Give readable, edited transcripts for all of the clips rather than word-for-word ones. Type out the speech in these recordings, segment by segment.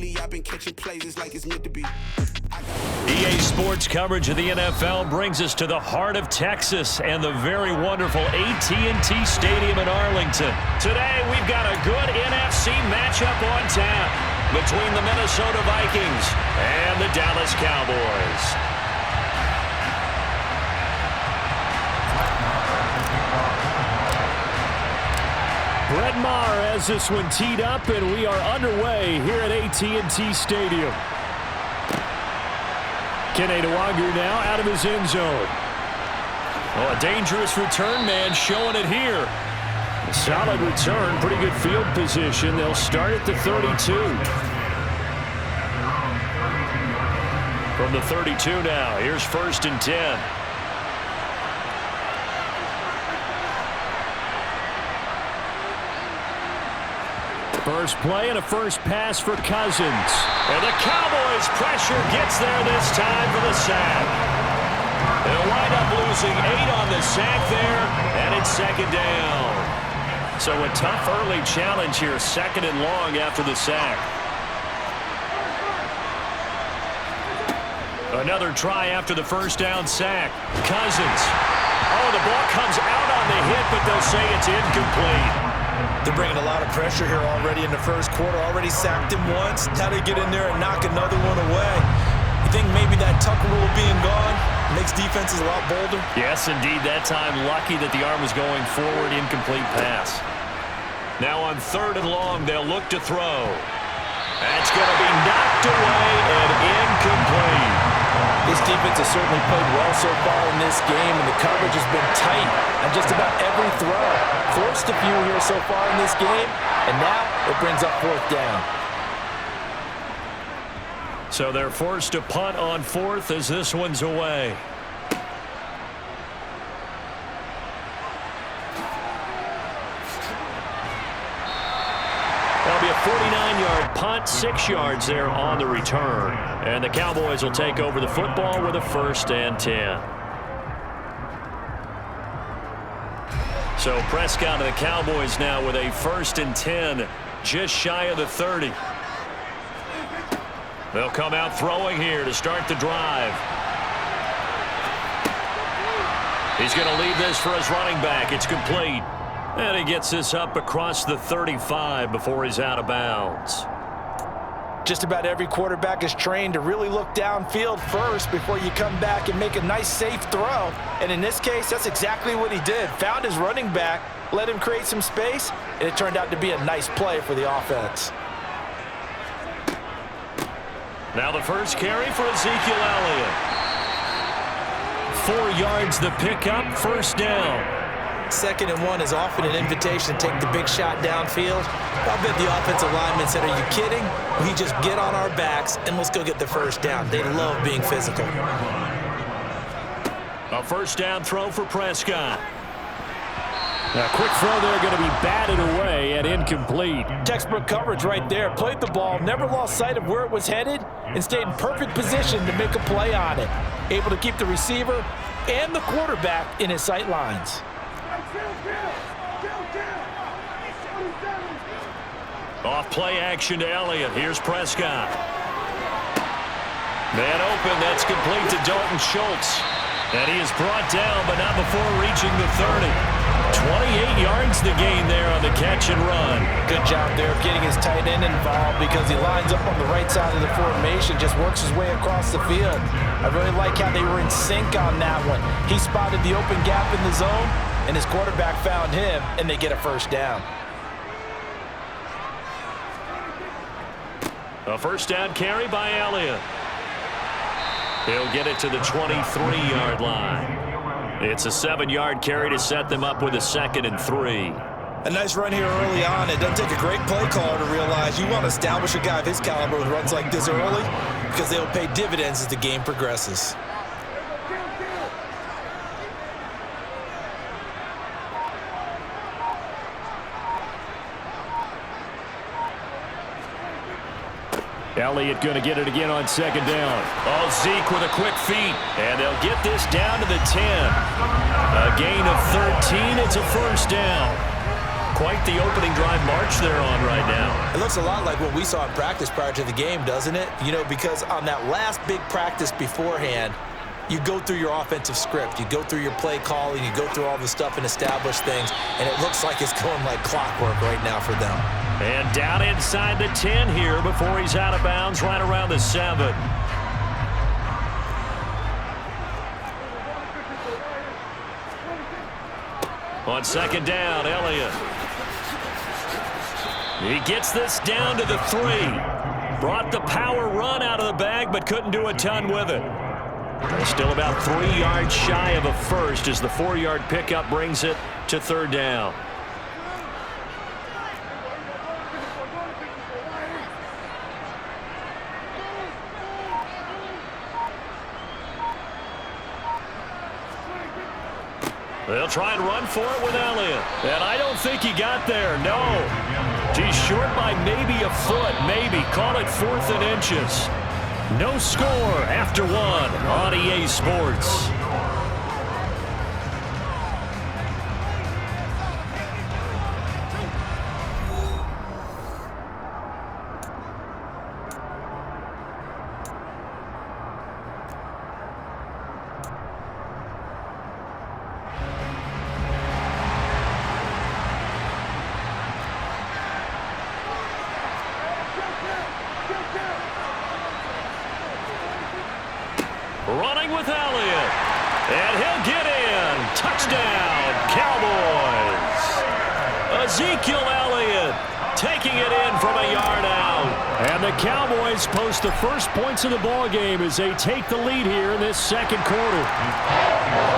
lately I've been catching plays, it's like it's meant to be. EA Sports coverage of the NFL brings us to the heart of Texas and the very wonderful AT&T Stadium in Arlington. Today, we've got a good NFC matchup on tap between the Minnesota Vikings and the Dallas Cowboys. Brett Maher has this one teed up, and we are underway here at AT&T Stadium. Kene Nwangwu now out of his end zone. Oh, a dangerous return man showing it here. A solid return, pretty good field position. They'll start at the 32. From the 32 now, here's 1st and 10. First play and a first pass for Cousins. And the Cowboys' pressure gets there this time for the sack. They'll wind up losing 8 on the sack there, and it's 2nd down. So a tough early challenge here, 2nd and long after the sack. Another try after the first down sack. Cousins. Oh, the ball comes out on the hit, but they'll say it's incomplete. They're bringing a lot of pressure here already in the first quarter. Already sacked him once. Now they get in there and knock another one away. You think maybe that Tucker rule being gone makes defenses a lot bolder? Yes, indeed. That time, lucky that the arm was going forward. Incomplete pass. Now on 3rd and long, they'll look to throw. That's going to be knocked away and incomplete. This defense has certainly played well so far in this game, and the coverage has been tight on just about every throw. Forced a few here so far in this game, and now it brings up 4th down. So they're forced to punt on 4th as this one's away. That'll be a 49-yard punt, 6 yards there on the return. And the Cowboys will take over the football with a 1st and 10. So Prescott and the Cowboys now with a 1st and 10, just shy of the 30. They'll come out throwing here to start the drive. He's going to leave this for his running back. It's complete. And he gets this up across the 35 before he's out of bounds. Just about every quarterback is trained to really look downfield first before you come back and make a nice, safe throw. And in this case, that's exactly what he did. Found his running back, let him create some space, and it turned out to be a nice play for the offense. Now the first carry for Ezekiel Elliott. 4 yards the pickup, 1st down. 2nd and 1 is often an invitation to take the big shot downfield. I bet the offensive lineman said, are you kidding? We just get on our backs and let's go get the 1st down. They love being physical. A 1st down throw for Prescott. A quick throw there going to be batted away and incomplete. Textbook coverage right there. Played the ball, never lost sight of where it was headed, and stayed in perfect position to make a play on it. Able to keep the receiver and the quarterback in his sight lines. Off play action to Elliott. Here's Prescott. Man open. That's complete to Dalton Schultz. And he is brought down, but not before reaching the 30. 28 yards the gain there on the catch and run. Good job there of getting his tight end involved because he lines up on the right side of the formation, just works his way across the field. I really like how they were in sync on that one. He spotted the open gap in the zone, and his quarterback found him, and they get a 1st down. A 1st down carry by Elliott. He'll get it to the 23-yard line. It's a 7-yard carry to set them up with a 2nd and 3. A nice run here early on. It doesn't take a great play caller to realize you want to establish a guy of his caliber with runs like this early because they'll pay dividends as the game progresses. Elliott going to get it again on 2nd down. Oh, Zeke with a quick feed. And they'll get this down to the 10. A gain of 13. It's a 1st down. quite the opening drive march they're on right now. It looks a lot like what we saw in practice prior to the game, doesn't it? You know, because on that last big practice beforehand, you go through your offensive script. You go through your play calling. You go through all the stuff and establish things. And it looks like it's going like clockwork right now for them. And down inside the 10 here before he's out of bounds right around the 7. On second down, Elliott. He gets this down to the 3. Brought the power run out of the bag, but couldn't do a ton with it. Still about 3 yards shy of a first as the 4-yard pickup brings it to third down. They'll try and run for it with Elliott. And I don't think he got there, no. He's short by maybe a foot, maybe. Call it 4th and inches. No score after 1 on EA Sports. Running with Elliott. And he'll get in. Touchdown, Cowboys. Ezekiel Elliott taking it in from a yard out. And the Cowboys post the first points of the ball game as they take the lead here in this second quarter.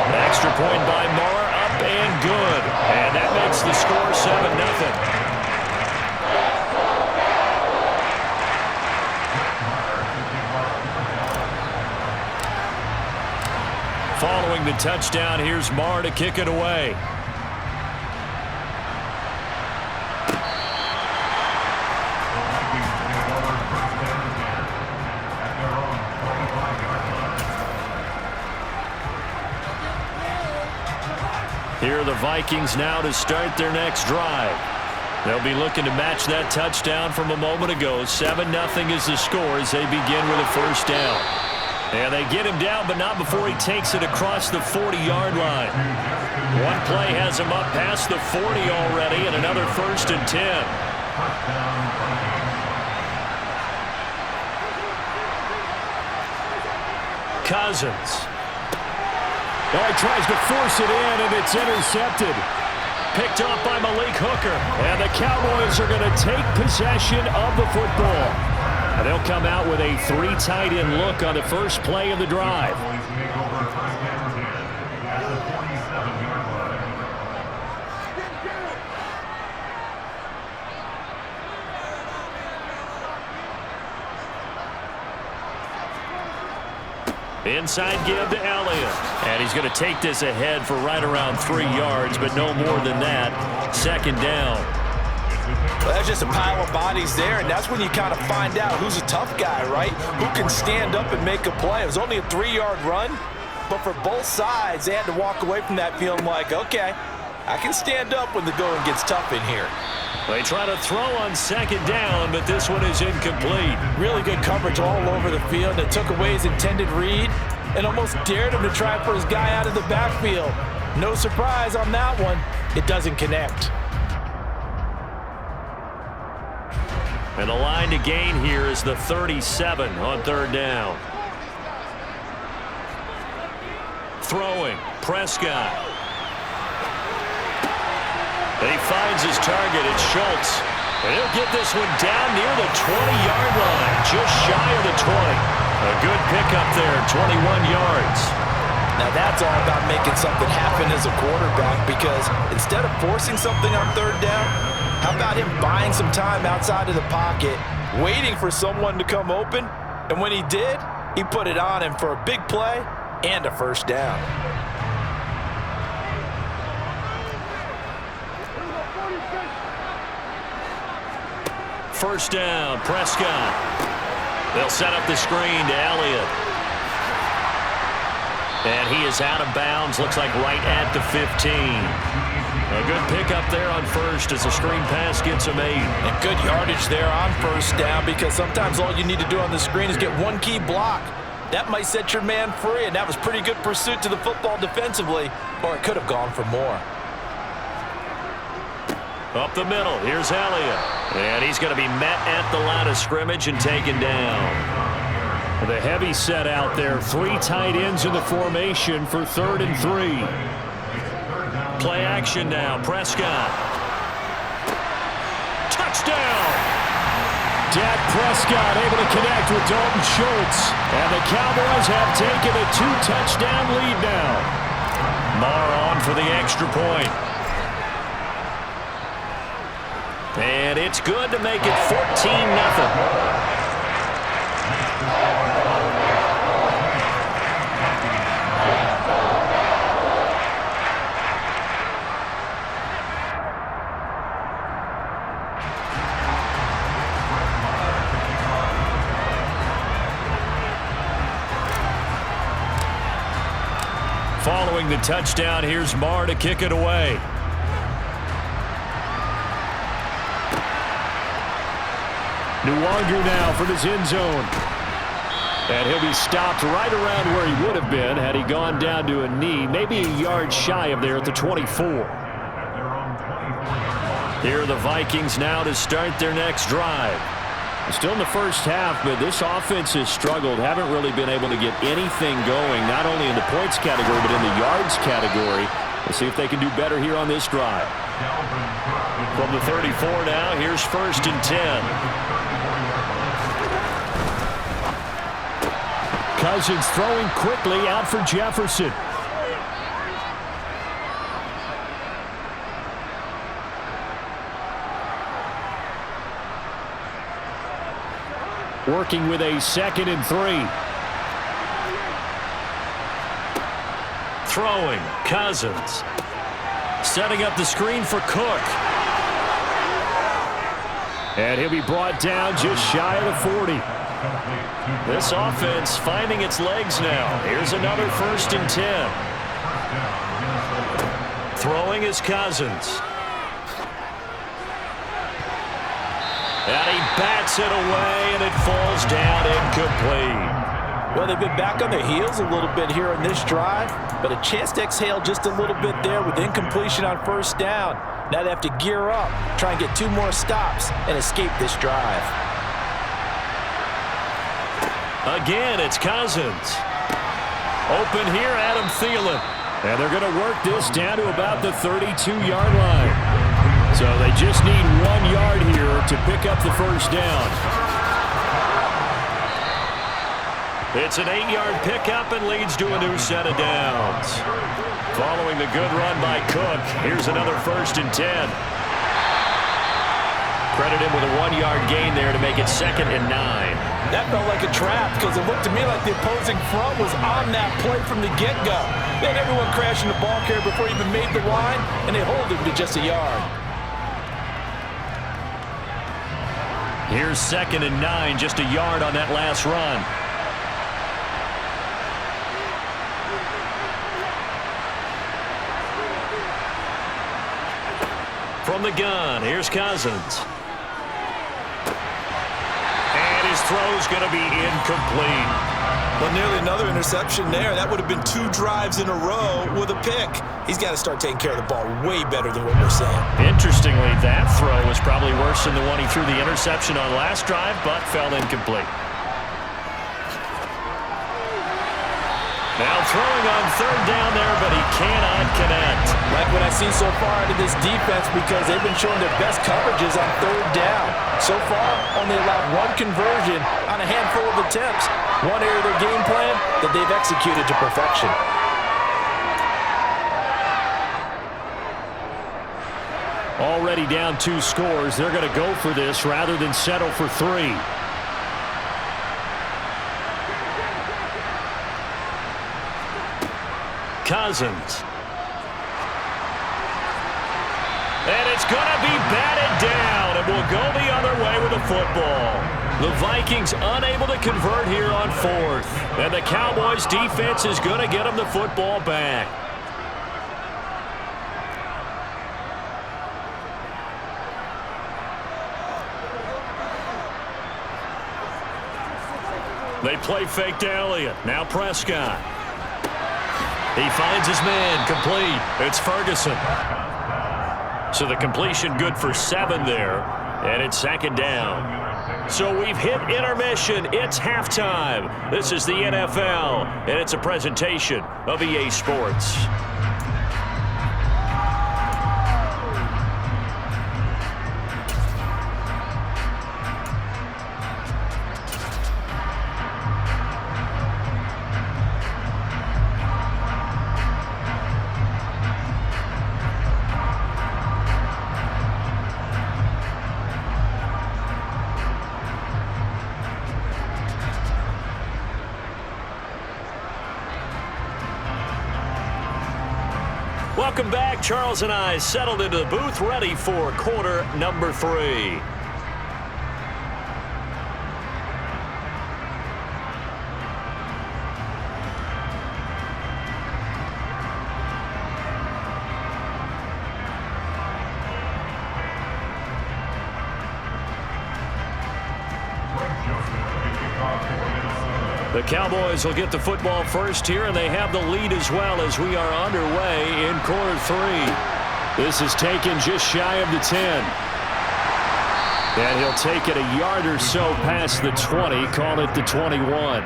An extra point by Marr, up and good. And that makes the score 7-0. Following the touchdown, here's Marr to kick it away. Here are the Vikings now to start their next drive. They'll be looking to match that touchdown from a moment ago. 7-0 is the score as they begin with a first down. And they get him down, but not before he takes it across the 40-yard line. One play has him up past the 40 already, and another 1st and 10. Cousins. Oh, he tries to force it in, and it's intercepted. Picked off by Malik Hooker. And the Cowboys are going to take possession of the football. And they'll come out with a 3 tight end look on the first play of the drive. Inside give to Elliott. And he's going to take this ahead for right around 3 yards, but no more than that. Second down. Well, that's just a pile of bodies there, and that's when you kind of find out who's a tough guy, right? Who can stand up and make a play. It was only a 3-yard run, but for both sides, they had to walk away from that feeling like, okay, I can stand up when the going gets tough in here. They try to throw on second down, but this one is incomplete. Really good coverage all over the field. It took away his intended read and almost dared him to try for his guy out of the backfield. No surprise on that one. It doesn't connect. And the line to gain here is the 37 on third down. Throwing, Prescott. He finds his target, it's Schultz. And he'll get this one down near the 20-yard line, just shy of the 20. A good pickup there, 21 yards. Now that's all about making something happen as a quarterback, because instead of forcing something on third down, how about him buying some time outside of the pocket, waiting for someone to come open, and when he did, he put it on him for a big play and a first down. First down, Prescott. They'll set up the screen to Elliott. And he is out of bounds. Looks like right at the 15. A good pickup there on first as the screen pass gets him 8. And good yardage there on first down, because sometimes all you need to do on the screen is get one key block. That might set your man free, and that was pretty good pursuit to the football defensively, or it could have gone for more. Up the middle, here's Elliott. And he's going to be met at the line of scrimmage and taken down. The heavy set out there. 3 tight ends in the formation for 3rd and 3. Play action now. Prescott. Touchdown! Dak Prescott able to connect with Dalton Schultz. And the Cowboys have taken a 2-touchdown lead now. Marr on for the extra point. And it's good to make it 14-0. Following the touchdown, here's Marr to kick it away. Nwangu now from his end zone. And he'll be stopped right around where he would have been had he gone down to a knee, maybe a yard shy of there at the 24. Here are the Vikings now to start their next drive. Still in the first half, but this offense has struggled. Haven't really been able to get anything going, not only in the points category, but in the yards category. We'll see if they can do better here on this drive. From the 34 now, here's 1st and 10. Cousins throwing quickly out for Jefferson. Working with a 2nd and 3. Throwing, Cousins. Setting up the screen for Cook. And he'll be brought down just shy of the 40. This offense finding its legs now. Here's another 1st and 10. Throwing is Cousins. And he bats it away, and it falls down incomplete. Well, they've been back on their heels a little bit here on this drive, but a chance to exhale just a little bit there with incompletion on 1st down. Now they have to gear up, try and get 2 more stops, and escape this drive. Again, it's Cousins. Open here, Adam Thielen. And they're going to work this down to about the 32-yard line. So they just need 1 yard here to pick up the 1st down. It's an 8-yard pickup and leads to a new set of downs. Following the good run by Cook, here's another 1st and 10. Credit him with a 1-yard gain there to make it 2nd and 9. That felt like a trap because it looked to me like the opposing front was on that play from the get-go. They had everyone crashing the ball carrier before he even made the line, and they hold him to just a yard. Here's 2nd and 9, just a yard on that last run. From the gun, here's Cousins. And his throw's going to be incomplete. Well, nearly another interception there. That would have been 2 drives in a row with a pick. He's got to start taking care of the ball way better than what we're saying. Interestingly, that throw was probably worse than the one he threw the interception on last drive, but fell incomplete. Now throwing on 3rd down there, but he cannot connect. Like what I've seen so far out of this defense, because they've been showing their best coverages on 3rd down. So far, only allowed 1 conversion on a handful of attempts. One area of their game plan that they've executed to perfection. Already down 2 scores. They're going to go for this rather than settle for 3. Cousins. And it's going to be batted down, and will go the other way with the football. The Vikings unable to convert here on fourth. And the Cowboys defense is going to get them the football back. They play fake to Elliott. Now Prescott. He finds his man. Complete. It's Ferguson. So the completion good for 7 there. And it's second down. So we've hit intermission. It's halftime. This is the NFL, and it's a presentation of EA Sports. Welcome back. Charles and I settled into the booth, ready for quarter number 3. The Cowboys will get the football first here, and they have the lead as well as we are underway in quarter 3. This is taken just shy of the 10. And he'll take it a yard or so past the 20, call it the 21.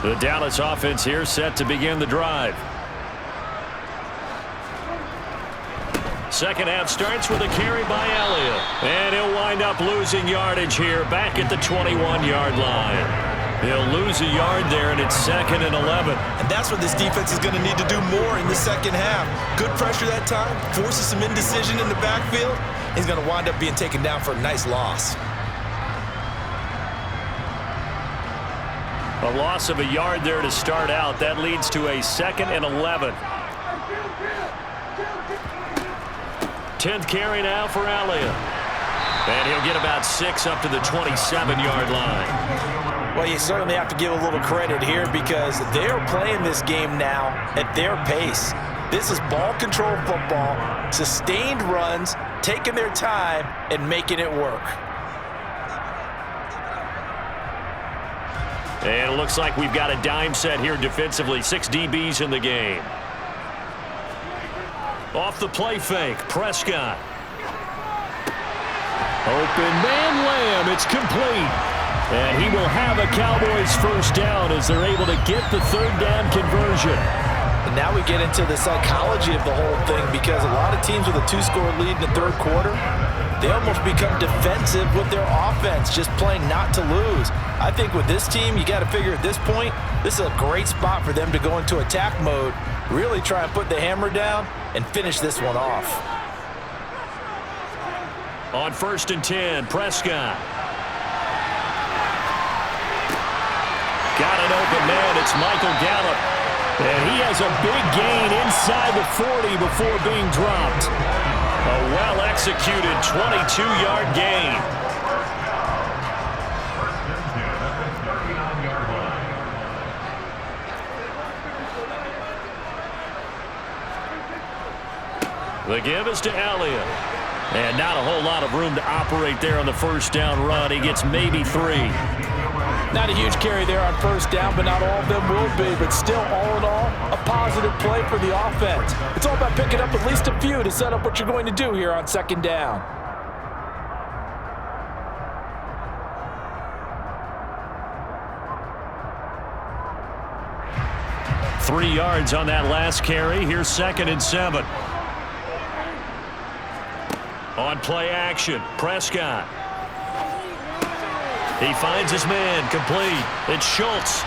The Dallas offense here set to begin the drive. Second half starts with a carry by Elliott. And he'll wind up losing yardage here back at the 21-yard line. He'll lose a yard there, and it's 2nd and 11. And that's what this defense is going to need to do more in the second half. Good pressure that time, forces some indecision in the backfield. He's going to wind up being taken down for a nice loss. A loss of a yard there to start out. That leads to a 2nd and 11. 10th carry now for Elliott. And he'll get about 6 up to the 27-yard line. Well, you certainly have to give a little credit here because they're playing this game now at their pace. This is ball control football, sustained runs, taking their time, and making it work. And it looks like we've got a dime set here defensively. 6 DBs in the game. Off the play fake, Prescott. Open man Lamb, it's complete. And he will have a Cowboys first down as they're able to get the 3rd down conversion. And now we get into the psychology of the whole thing because a lot of teams with a 2-score lead in the 3rd quarter, they almost become defensive with their offense, just playing not to lose. I think with this team, you got to figure at this point, this is a great spot for them to go into attack mode, really try and put the hammer down and finish this one off. On 1st and 10, Prescott. Got an open man. It's Michael Gallup. And he has a big gain inside the 40 before being dropped. A well-executed 22-yard gain. The give is to Elliott. And not a whole lot of room to operate there on the 1st down run. He gets maybe 3. Not a huge carry there on 1st down, but not all of them will be. But still, all in all, a positive play for the offense. It's all about picking up at least a few to set up what you're going to do here on 2nd down. Three yards on that last carry. Here's 2nd and 7. On play action, Prescott. He finds his man, complete. It's Schultz.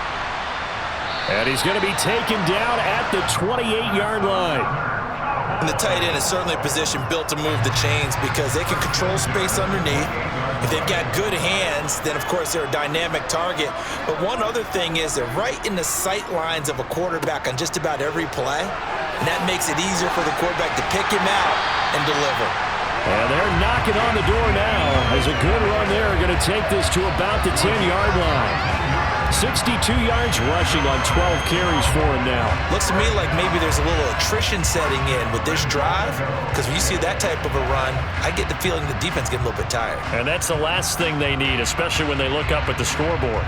And he's going to be taken down at the 28-yard line. And the tight end is certainly a position built to move the chains because they can control space underneath. If they've got good hands, then of course they're a dynamic target. But one other thing is they're right in the sight lines of a quarterback on just about every play. and that makes it easier for the quarterback to pick him out and deliver. And they're knocking on the door now as a good run there are going to take this to about the 10-yard line. 62 yards rushing on 12 carries for him now. Looks to me like maybe there's a little attrition setting in with this drive, because when you see that type of a run, I get the feeling the defense getting a little bit tired. And that's the last thing they need, especially when they look up at the scoreboard.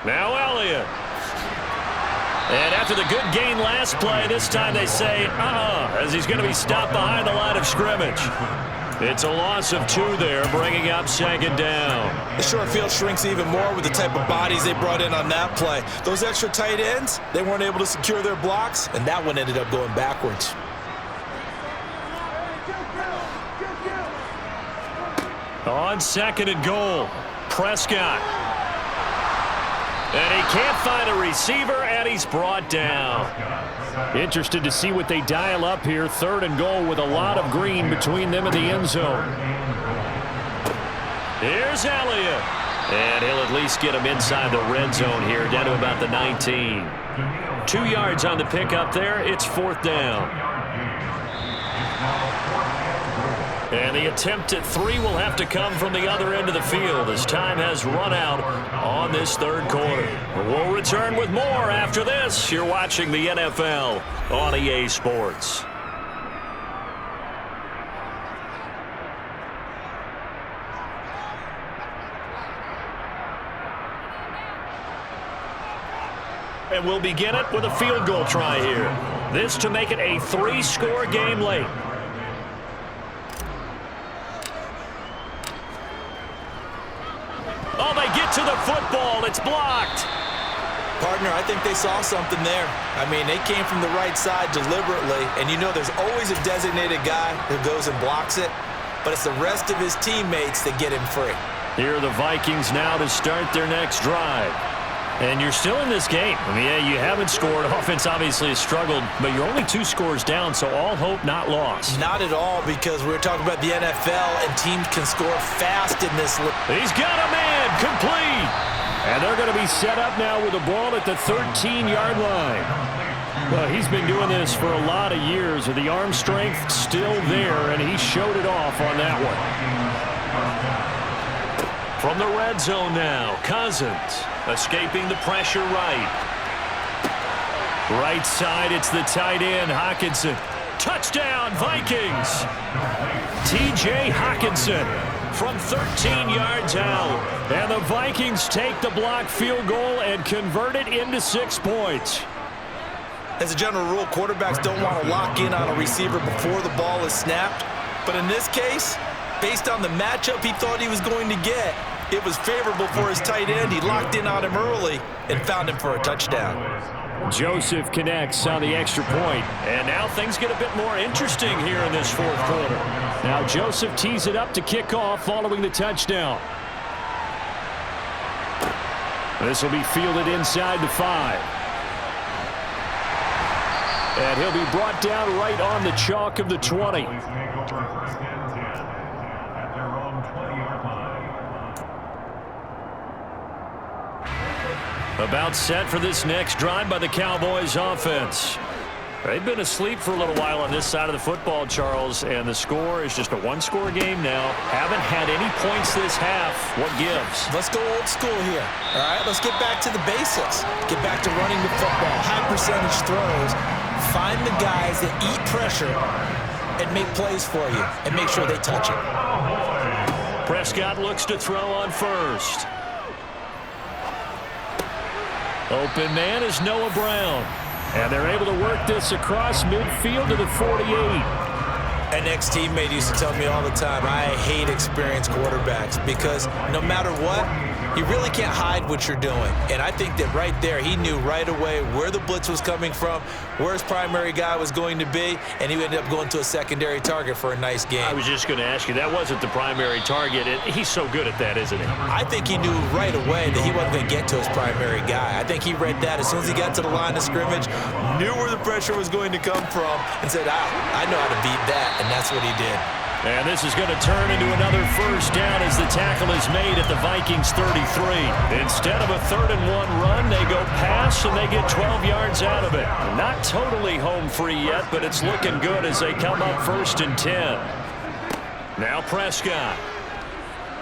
Now Elliott. And after the good gain last play, this time they say, as he's going to be stopped behind the line of scrimmage. It's a loss of 2 there, bringing up second down. The short field shrinks even more with the type of bodies they brought in on that play. Those extra tight ends, they weren't able to secure their blocks, and that one ended up going backwards. On second and goal, Prescott. And he can't find a receiver, and he's brought down. Interested to see what they dial up here. Third and goal with a lot of green between them and the end zone. Here's Elliott. And he'll at least get him inside the red zone here, down to about the 19. 2 yards on the pickup there. It's 4th down. And the attempt at 3 will have to come from the other end of the field as time has run out on this third quarter. We'll return with more after this. You're watching the NFL on EA Sports. And we'll begin it with a field goal try here. This to make it a 3-score game late. Oh, they get to the football. It's blocked. Partner, I think they saw something there. I mean, they came from the right side deliberately, and you know there's always a designated guy who goes and blocks it, but it's the rest of his teammates that get him free. Here are the Vikings now to start their next drive. And you're still in this game. I mean, yeah, you haven't scored. Offense obviously has struggled, but you're only 2 scores down, so all hope not lost. Not at all, because we were talking about the NFL, and teams can score fast in this league. He's got a man complete. And they're going to be set up now with the ball at the 13-yard line. Well, he's been doing this for a lot of years, with the arm strength still there, and he showed it off on that one. From the red zone now, Cousins escaping the pressure right. Right side, it's the tight end, Hockenson. Touchdown, Vikings! T.J. Hockenson from 13 yards out. And the Vikings take the block field goal and convert it into 6 points. As a general rule, quarterbacks don't want to lock in on a receiver before the ball is snapped. But in this case, based on the matchup he thought he was going to get, it was favorable for his tight end. He locked in on him early and found him for a touchdown. Joseph connects on the extra point. And now things get a bit more interesting here in this 4th quarter. Now Joseph tees it up to kick off following the touchdown. This will be fielded inside the 5. And he'll be brought down right on the chalk of the 20. About set for this next drive by the Cowboys offense. They've been asleep for a little while on this side of the football, Charles, and the score is just a 1-score game now. Haven't had any points this half. What gives? Let's go old school here. All right, let's get back to the basics. Get back to running the football, high percentage throws. Find the guys that eat pressure and make plays for you and make sure they touch it. Prescott looks to throw on first. Open man is Noah Brown. And they're able to work this across midfield to the 48. An ex-teammate used to tell me all the time, I hate experienced quarterbacks because no matter what, you really can't hide what you're doing. And I think that right there, he knew right away where the blitz was coming from, where his primary guy was going to be, and he ended up going to a secondary target for a nice game. I was just going to ask you, that wasn't the primary target. He's so good at that, isn't he? I think he knew right away that he wasn't going to get to his primary guy. I think he read that as soon as he got to the line of scrimmage, knew where the pressure was going to come from, and said, I know how to beat that, and that's what he did. And this is going to turn into another first down as the tackle is made at the Vikings 33. Instead of a 3rd-and-1 run, they go pass and they get 12 yards out of it. Not totally home free yet, but it's looking good as they come up 1st and 10. Now Prescott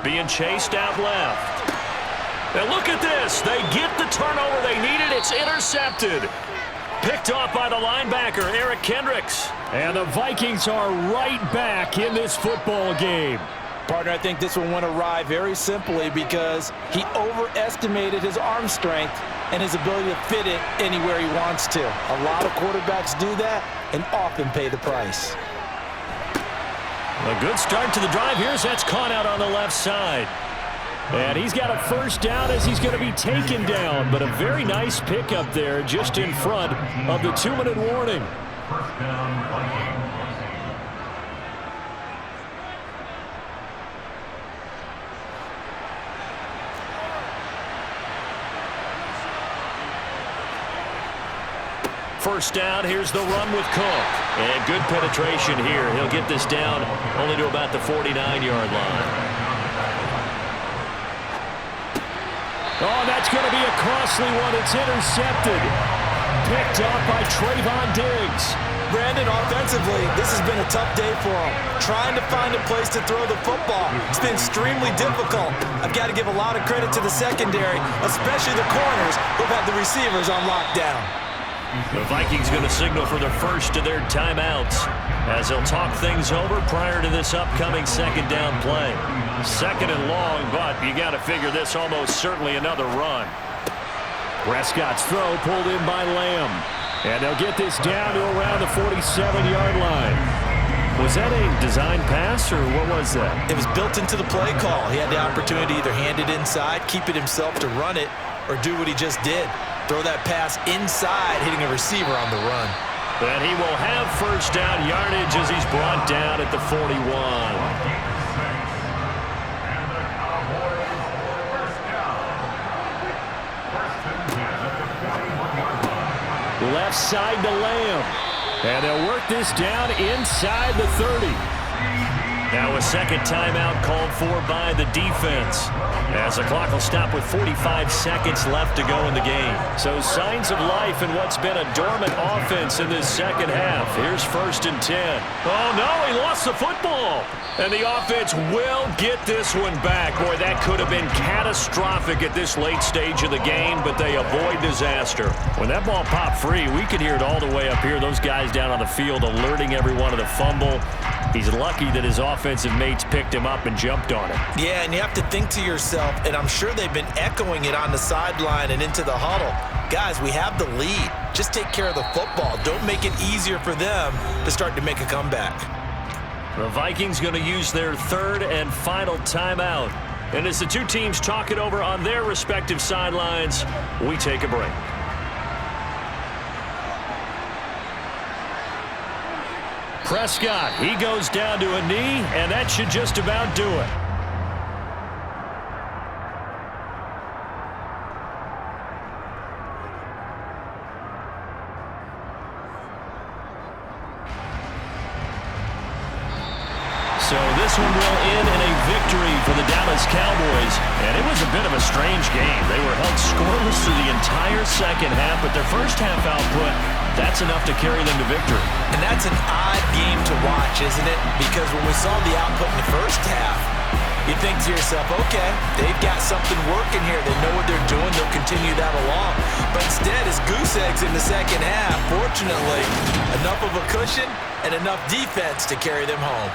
being chased out left. And look at this. They get the turnover they needed. It's intercepted. Picked off by the linebacker, Eric Kendricks. And the Vikings are right back in this football game. Partner, I think this one went awry very simply because he overestimated his arm strength and his ability to fit it anywhere he wants to. A lot of quarterbacks do that and often pay the price. A good start to the drive. Here's that's caught out on the left side. And he's got a first down as he's going to be taken down. But a very nice pickup there just in front of the 2-minute warning. First down, Vikings. First down, here's the run with Cook. And good penetration here. He'll get this down only to about the 49-yard line. Oh, that's going to be a costly one. It's intercepted. Picked up by Trayvon Diggs. Brandon, offensively, this has been a tough day for him. Trying to find a place to throw the football. It's been extremely difficult. I've got to give a lot of credit to the secondary, especially the corners who've had the receivers on lockdown. The Vikings going to signal for the first of their timeouts as they'll talk things over prior to this upcoming 2nd down play. 2nd and long, but you got to figure this almost certainly another run. Prescott's throw pulled in by Lamb. And they'll get this down to around the 47-yard line. Was that a design pass, or what was that? It was built into the play call. He had the opportunity to either hand it inside, keep it himself to run it, or do what he just did. Throw that pass inside, hitting a receiver on the run. And he will have first down yardage as he's brought down at the 41. Left side to Lamb. And they'll work this down inside the 30. Now a second timeout called for by the defense, as the clock will stop with 45 seconds left to go in the game. So signs of life in what's been a dormant offense in this second half. Here's 1st and 10. Oh, no, he lost the football. And the offense will get this one back. Boy, that could have been catastrophic at this late stage of the game, but they avoid disaster. When that ball popped free, we could hear it all the way up here. Those guys down on the field alerting everyone of the fumble. He's lucky that his offensive mates picked him up and jumped on it. Yeah, and you have to think to yourself, and I'm sure they've been echoing it on the sideline and into the huddle. Guys, we have the lead. Just take care of the football. Don't make it easier for them to start to make a comeback. The Vikings going to use their 3rd and final timeout. And as the two teams talk it over on their respective sidelines, we take a break. Prescott, he goes down to a knee, and that should just about do it. So this one will end in a victory for the Dallas Cowboys. And it was a bit of a strange game. They were held scoreless through the entire second half, but their first half output, that's enough to carry them to victory. And that's an odd game to watch, isn't it? Because when we saw the output in the first half, you think to yourself, okay, they've got something working here. They know what they're doing. They'll continue that along. But instead, it's goose eggs in the second half. Fortunately, enough of a cushion and enough defense to carry them home.